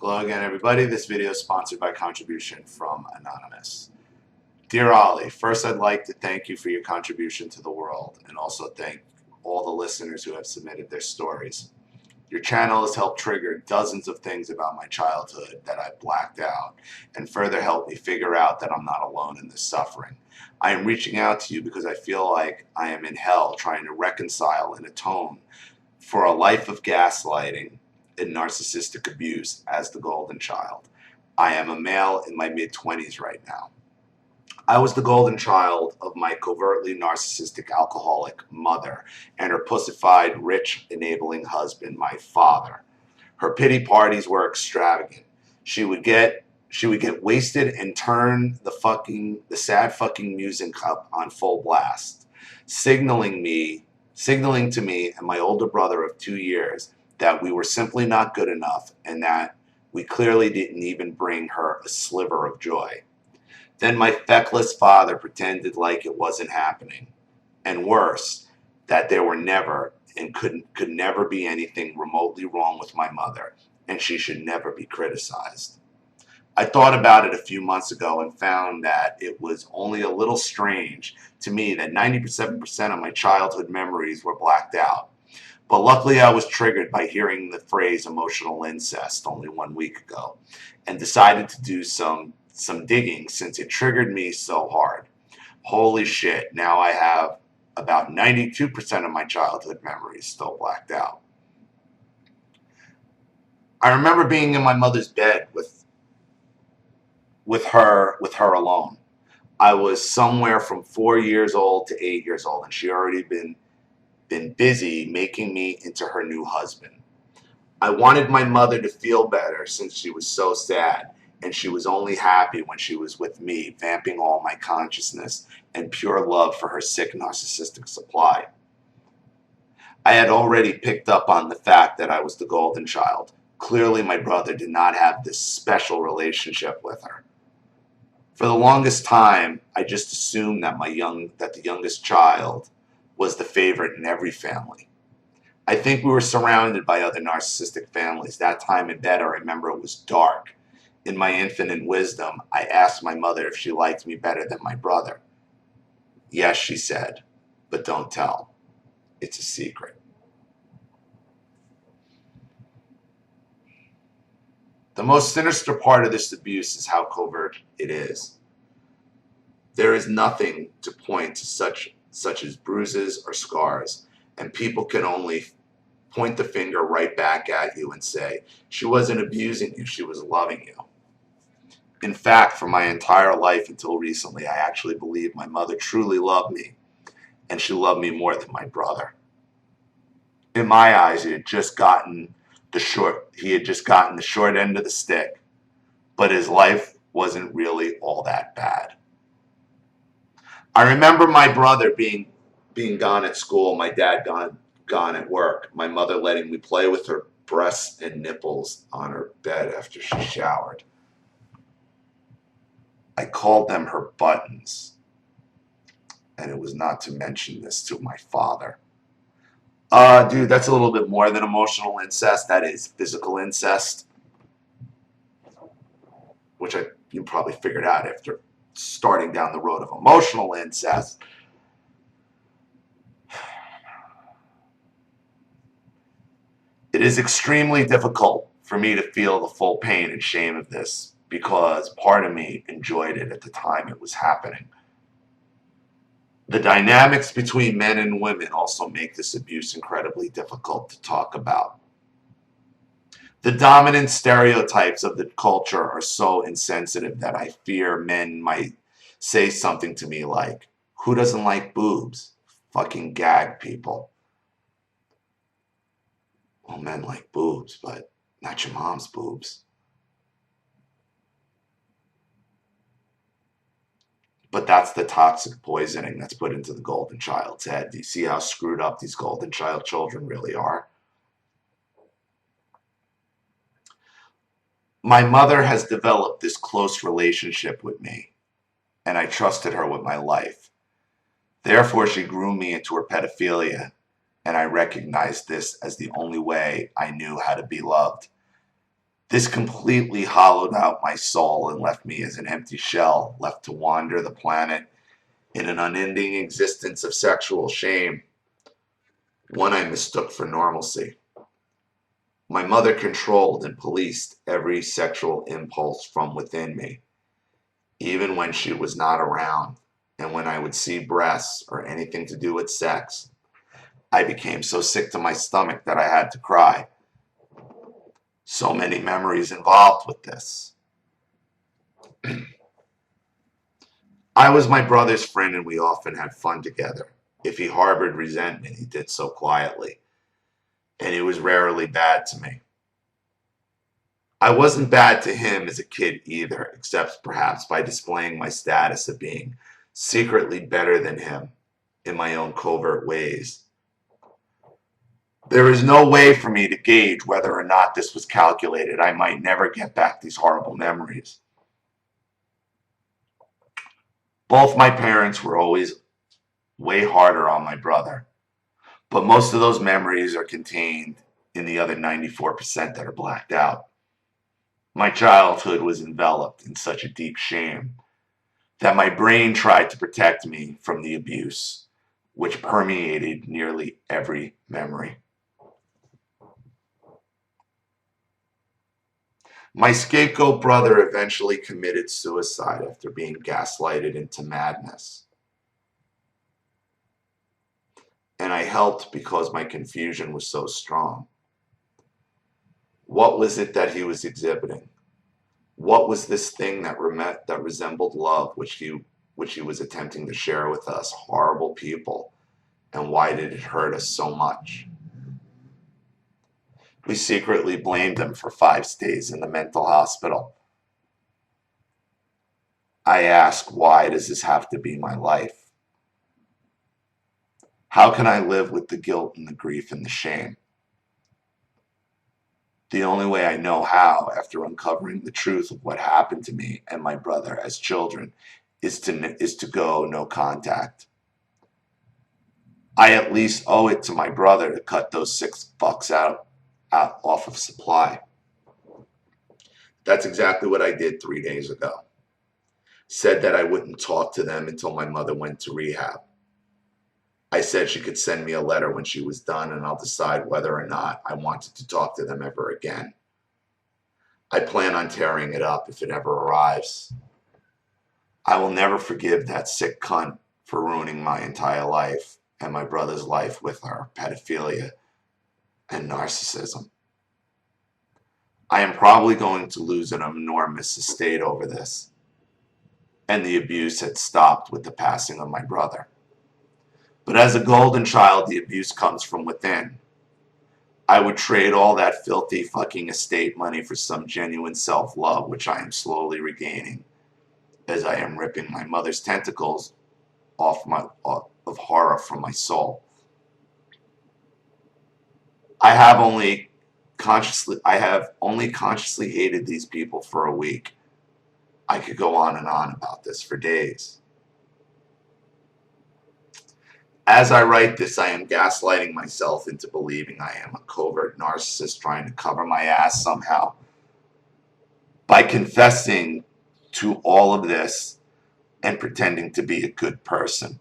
Hello again, everybody. This video is sponsored by contribution from Anonymous. Dear Ollie, first I'd like to thank you for your contribution to the world and also thank all the listeners who have submitted their stories. Your channel has helped trigger dozens of things about my childhood that I blacked out and further helped me figure out that I'm not alone in this suffering. I am reaching out to you because I feel like I am in hell trying to reconcile and atone for a life of gaslighting and narcissistic abuse as the golden child. I am a male in my mid-20s right now. I was the golden child of my covertly narcissistic alcoholic mother and her pussified, rich, enabling husband, my father. Her pity parties were extravagant. She would get wasted and turn the sad fucking music cup on full blast, signaling to me and my older brother of 2 years that we were simply not good enough and that we clearly didn't even bring her a sliver of joy. Then my feckless father pretended like it wasn't happening. And worse, that there were never and could never be anything remotely wrong with my mother, and she should never be criticized. I thought about it a few months ago and found that it was only a little strange to me that 97% of my childhood memories were blacked out. But luckily I was triggered by hearing the phrase emotional incest only 1 week ago and decided to do some digging since it triggered me so hard. Holy shit, now I have about 92% of my childhood memories still blacked out. I remember being in my mother's bed with her alone. I was somewhere from 4 years old to 8 years old, and she already been busy making me into her new husband. I wanted my mother to feel better since she was so sad, and she was only happy when she was with me, vamping all my consciousness and pure love for her sick narcissistic supply. I had already picked up on the fact that I was the golden child. Clearly my brother did not have this special relationship with her. For the longest time, I just assumed that the youngest child was the favorite in every family. I think we were surrounded by other narcissistic families. That time in bed, I remember it was dark. In my infinite wisdom, I asked my mother if she liked me better than my brother. Yes, she said, but don't tell. It's a secret. The most sinister part of this abuse is how covert it is. There is nothing to point to such as bruises or scars, and people can only point the finger right back at you and say, she wasn't abusing you, she was loving you. In fact, for my entire life until recently, I actually believed my mother truly loved me, and she loved me more than my brother. In my eyes, he had just gotten the short end of the stick, but his life wasn't really all that bad. I remember my brother being gone at school, my dad gone at work, my mother letting me play with her breasts and nipples on her bed after she showered. I called them her buttons, and it was not to mention this to my father. Dude, that's a little bit more than emotional incest. That is physical incest, which you probably figured out after starting down the road of emotional incest. It is extremely difficult for me to feel the full pain and shame of this because part of me enjoyed it at the time it was happening. The dynamics between men and women also make this abuse incredibly difficult to talk about. The dominant stereotypes of the culture are so insensitive that I fear men might say something to me like, who doesn't like boobs? Fucking gag people. Well, men like boobs, but not your mom's boobs. But that's the toxic poisoning that's put into the golden child's head. Do you see how screwed up these golden child children really are? My mother has developed this close relationship with me, and I trusted her with my life. Therefore, she groomed me into her pedophilia, and I recognized this as the only way I knew how to be loved. This completely hollowed out my soul and left me as an empty shell, left to wander the planet in an unending existence of sexual shame, one I mistook for normalcy. My mother controlled and policed every sexual impulse from within me, even when she was not around, and when I would see breasts or anything to do with sex, I became so sick to my stomach that I had to cry. So many memories involved with this. I was my brother's friend and we often had fun together. If he harbored resentment, he did so quietly, and he was rarely bad to me. I wasn't bad to him as a kid either, except perhaps by displaying my status of being secretly better than him in my own covert ways. There is no way for me to gauge whether or not this was calculated. I might never get back these horrible memories. Both my parents were always way harder on my brother, but most of those memories are contained in the other 94% that are blacked out. My childhood was enveloped in such a deep shame that my brain tried to protect me from the abuse, which permeated nearly every memory. My scapegoat brother eventually committed suicide after being gaslighted into madness. And I helped because my confusion was so strong. What was it that he was exhibiting? What was this thing that resembled love, which he was attempting to share with us, horrible people, and why did it hurt us so much? We secretly blamed him for 5 stays in the mental hospital. I ask, why does this have to be my life? How can I live with the guilt and the grief and the shame? The only way I know how, after uncovering the truth of what happened to me and my brother as children, is to go no contact. I at least owe it to my brother to cut those 6 bucks out off of supply. That's exactly what I did 3 days ago. Said that I wouldn't talk to them until my mother went to rehab. I said she could send me a letter when she was done and I'll decide whether or not I wanted to talk to them ever again. I plan on tearing it up if it ever arrives. I will never forgive that sick cunt for ruining my entire life and my brother's life with her pedophilia and narcissism. I am probably going to lose an enormous estate over this, and the abuse had stopped with the passing of my brother. But as a golden child, the abuse comes from within. I would trade all that filthy fucking estate money for some genuine self-love, which I am slowly regaining as I am ripping my mother's tentacles off of horror from my soul. I have only consciously hated these people for a week. I could go on and on about this for days. As I write this, I am gaslighting myself into believing I am a covert narcissist trying to cover my ass somehow. By confessing to all of this and pretending to be a good person.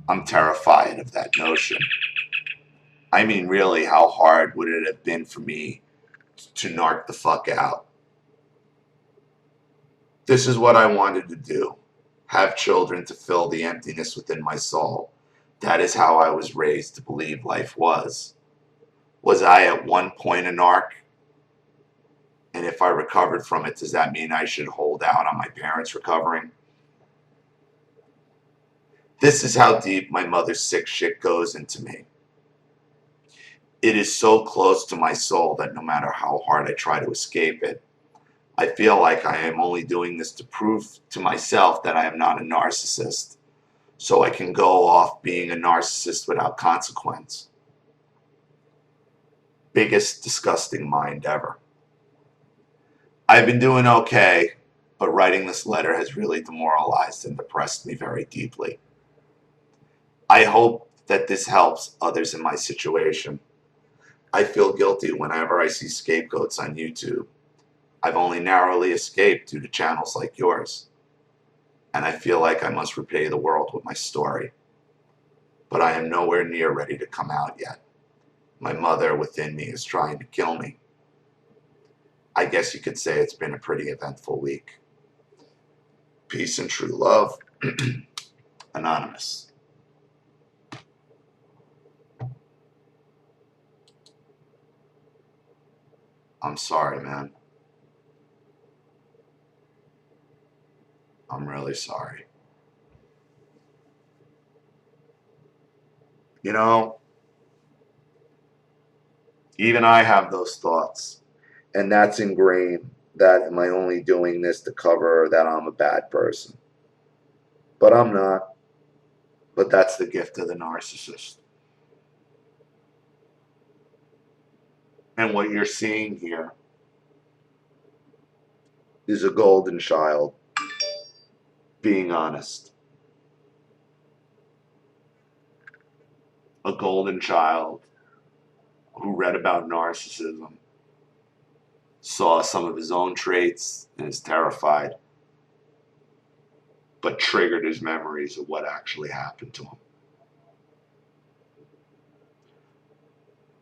I'm terrified of that notion. I mean, really, how hard would it have been for me to narc the fuck out? This is what I wanted to do. Have children to fill the emptiness within my soul. That is how I was raised to believe life was. Was I at one point a narc? And if I recovered from it, does that mean I should hold out on my parents recovering? This is how deep my mother's sick shit goes into me. It is so close to my soul that no matter how hard I try to escape it, I feel like I am only doing this to prove to myself that I am not a narcissist, so I can go off being a narcissist without consequence. Biggest disgusting mind ever. I've been doing okay, but writing this letter has really demoralized and depressed me very deeply. I hope that this helps others in my situation. I feel guilty whenever I see scapegoats on YouTube. I've only narrowly escaped due to channels like yours, and I feel like I must repay the world with my story. But I am nowhere near ready to come out yet. My mother within me is trying to kill me. I guess you could say it's been a pretty eventful week. Peace and true love, Anonymous. I'm sorry, man. I'm really sorry. You know, even I have those thoughts. And that's ingrained. That am I only doing this to cover that I'm a bad person? But I'm not. But that's the gift of the narcissist. And what you're seeing here is a golden child being honest. A golden child who read about narcissism, saw some of his own traits, and is terrified, but triggered his memories of what actually happened to him.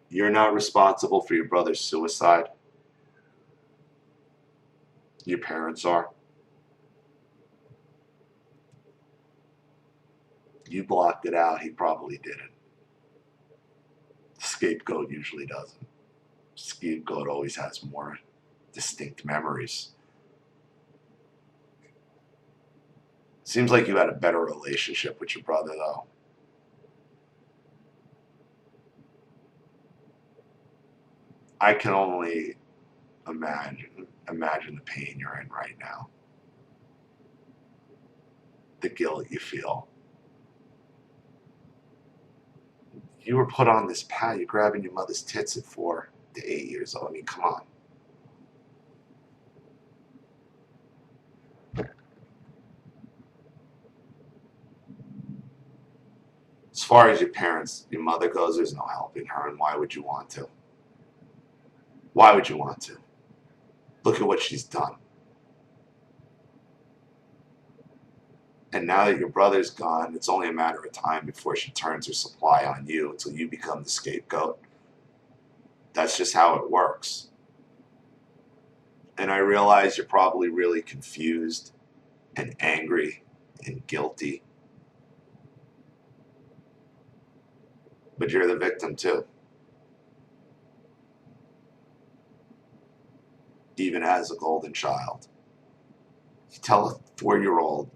You're not responsible for your brother's suicide. Your parents are. You blocked it out. He probably didn't. Scapegoat usually doesn't. Scapegoat always has more distinct memories. Seems like you had a better relationship with your brother, though. I can only imagine the pain you're in right now. The guilt you feel. You were put on this path. You're grabbing your mother's tits at 4 to 8 years old. I mean, come on. As far as your parents, your mother goes, there's no helping her, and why would you want to? Why would you want to? Look at what she's done. And now that your brother's gone, it's only a matter of time before she turns her supply on you until you become the scapegoat. That's just how it works. And I realize you're probably really confused and angry and guilty. But you're the victim too. Even as a golden child. You tell a 4-year-old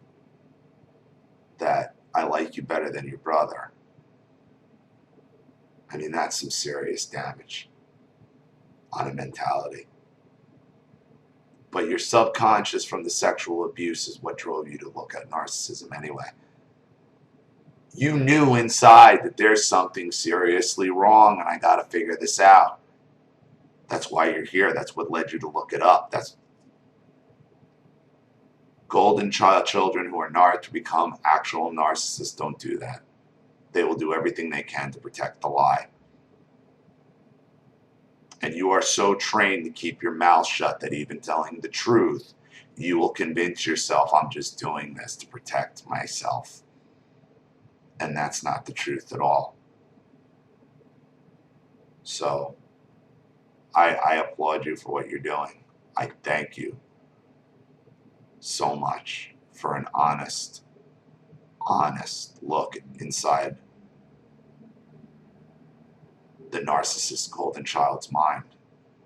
that I like you better than your brother. I mean, that's some serious damage on a mentality. But your subconscious from the sexual abuse is what drove you to look at narcissism anyway. You knew inside that there's something seriously wrong and I got to figure this out. That's why you're here. That's what led you to look it up. That's golden children who are to become actual narcissists don't do that. They will do everything they can to protect the lie. And you are so trained to keep your mouth shut that even telling the truth, you will convince yourself, I'm just doing this to protect myself. And that's not the truth at all. So I applaud you for what you're doing. I thank you so much for an honest look inside the narcissist golden child's mind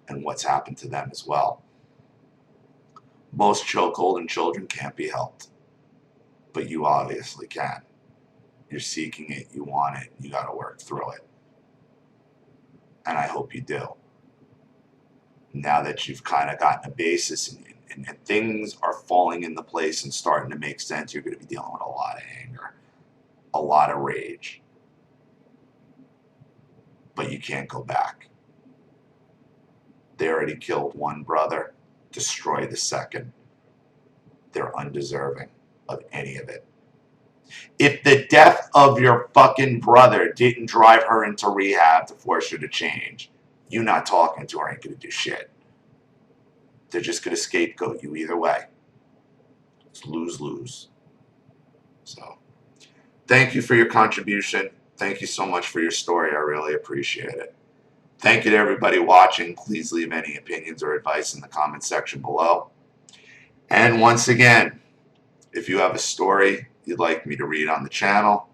and what's happened to them as well. Most golden children can't be helped, but you obviously can. You're seeking it, you want it, you got to work through it. And I hope you do. Now that you've kind of gotten a basis and things are falling into place and starting to make sense, you're going to be dealing with a lot of anger, a lot of rage. But you can't go back. They already killed one brother, destroyed the second. They're undeserving of any of it. If the death of your fucking brother didn't drive her into rehab to force her to change, you not talking to her ain't going to do shit. They're just going to scapegoat you either way. It's lose-lose. So, thank you for your contribution. Thank you so much for your story. I really appreciate it. Thank you to everybody watching. Please leave any opinions or advice in the comment section below. And once again, if you have a story you'd like me to read on the channel,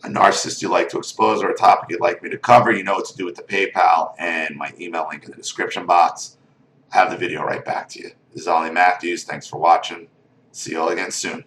a narcissist you'd like to expose, or a topic you'd like me to cover, you know what to do with the PayPal and my email link in the description box. I have the video right back to you. This is Ollie Matthews. Thanks for watching. See you all again soon.